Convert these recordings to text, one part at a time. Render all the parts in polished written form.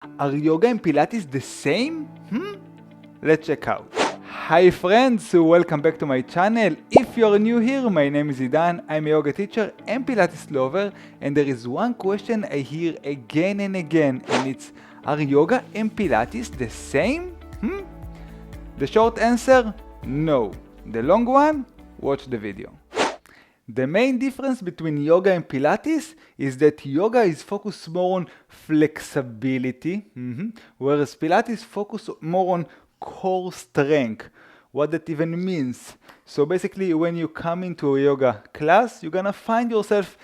Are yoga and Pilates the same? Let's check out. Hi friends, welcome back to my channel. If you're new here, my name is Idan. I'm a yoga teacher and Pilates lover, and there is one question I hear again and again, and it's, are yoga and Pilates the same? The short answer, no. The long one, watch the video. The main difference between yoga and Pilates is that yoga is focused more on flexibility, whereas Pilates focus more on core strength. What that even means. So basically, when you come into a yoga class, you're gonna find yourself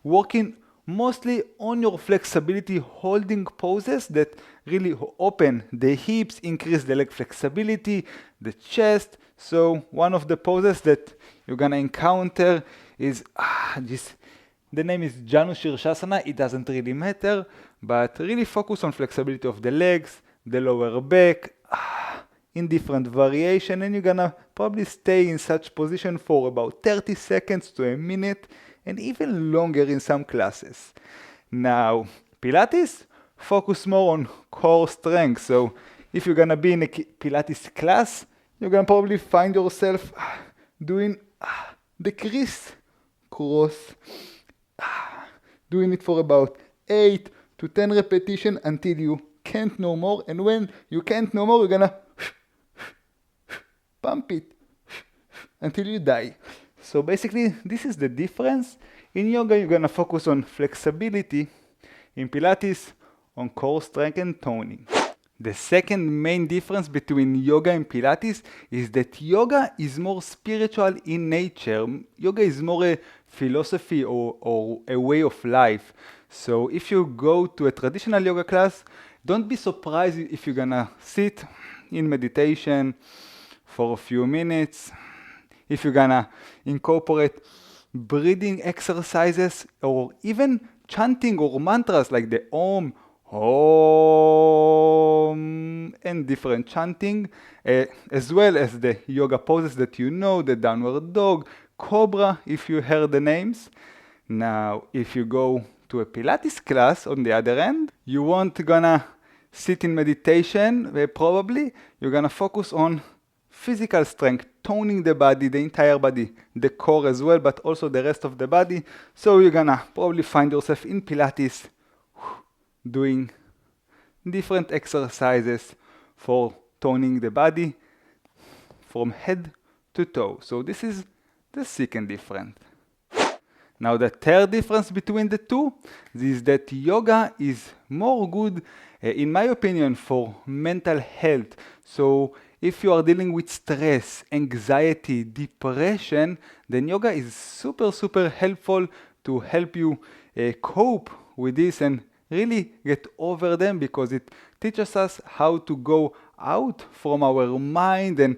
working mostly on your flexibility, holding poses that really open the hips, increase the leg flexibility, the chest. So one of the poses that you're gonna encounter is the name is Shirshasana. It doesn't really matter, but really focus on flexibility of the legs, the lower back, in different variation, and you're gonna probably stay in such position for about 30 seconds to a minute, and even longer in some classes. Now, Pilates focus more on core strength. So if you're gonna be in a Pilates class, you're gonna probably find yourself doing the cross, doing it for about 8 to 10 repetitions until you can't no more. And when you can't no more, you're gonna pump it until you die. So basically, this is the difference. In yoga, you're gonna focus on flexibility. In Pilates, on core strength and toning. The second main difference between yoga and Pilates is that yoga is more spiritual in nature. Yoga is more a philosophy or a way of life. So if you go to a traditional yoga class, don't be surprised if you're gonna sit in meditation for a few minutes. If you're gonna incorporate breathing exercises or even chanting or mantras like the Om, and different chanting, as well as the yoga poses that you know, the downward dog, cobra, if you heard the names. Now, if you go to a Pilates class, on the other hand, you won't gonna sit in meditation, probably. You're gonna focus on physical strength, toning the body, the entire body, the core as well, but also the rest of the body. So you're gonna probably find yourself in Pilates doing different exercises for toning the body from head to toe. So this is the second difference. Now the third difference between the two is that yoga is more good, in my opinion, for mental health. So if you are dealing with stress, anxiety, depression, then yoga is super helpful to help you cope with this and really get over them, because it teaches us how to go out from our mind and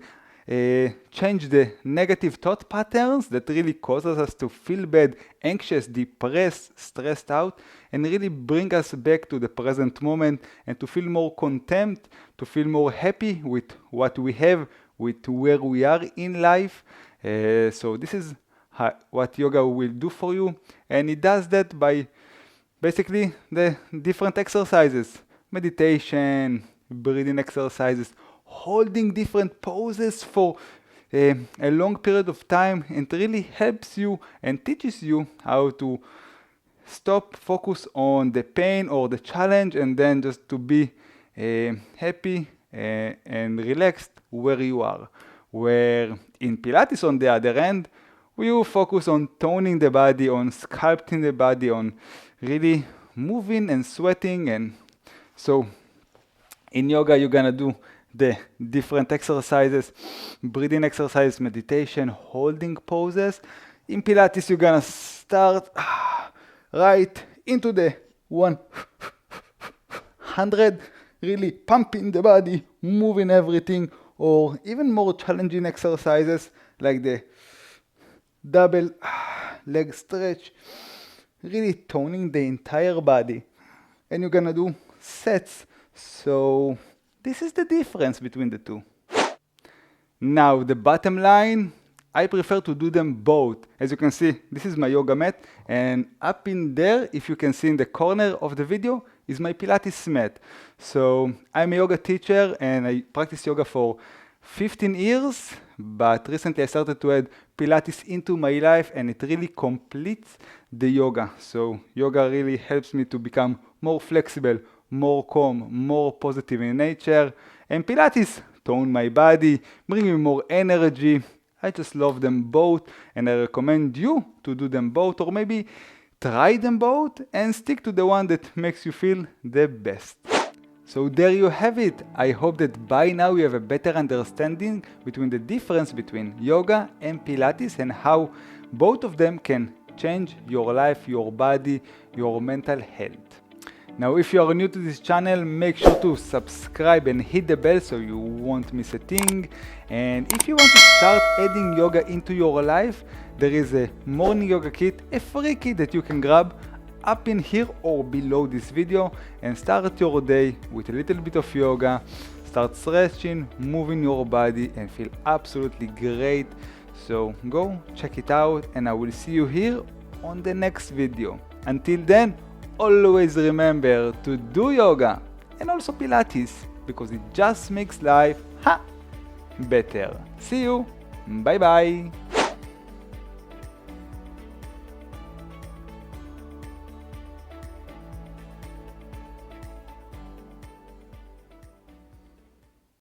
change the negative thought patterns that really causes us to feel bad, anxious, depressed, stressed out, and really bring us back to the present moment and to feel more content, to feel more happy with what we have, with where we are in life. So this is what yoga will do for you, and it does that by basically the different exercises, meditation, breathing exercises, holding different poses for a long period of time, and really helps you and teaches you how to stop, focus on the pain or the challenge, and then just to be happy and relaxed where you are. Where in Pilates, on the other hand, we will focus on toning the body, on sculpting the body, on really moving and sweating. And so in yoga, you're gonna do the different exercises, breathing exercises, meditation, holding poses. In Pilates, you're gonna start right into the 100, really pumping the body, moving everything, or even more challenging exercises like the double leg stretch, really toning the entire body. And you're gonna do sets. So this is the difference between the two. Now the bottom line, I prefer to do them both. As you can see, this is my yoga mat, and up in there, if you can see in the corner of the video, is my Pilates mat. So I'm a yoga teacher and I practice yoga for 15 years, but recently I started to add Pilates into my life, and it really completes the yoga. So yoga really helps me to become more flexible, more calm, more positive in nature, and Pilates tone my body, bring me more energy. I just love them both, and I recommend you to do them both, or maybe try them both and stick to the one that makes you feel the best. So there you have it. I hope that by now you have a better understanding between the difference between yoga and Pilates and how both of them can change your life, your body, your mental health. Now, if you are new to this channel, make sure to subscribe and hit the bell so you won't miss a thing. And if you want to start adding yoga into your life, there is a morning yoga kit, a free kit that you can grab up in here or below this video, and start your day with a little bit of yoga. Start stretching, moving your body, and feel absolutely great. So go check it out, and I will see you here on the next video. Until then, always remember to do yoga and also Pilates, because it just makes life better. See you. Bye bye.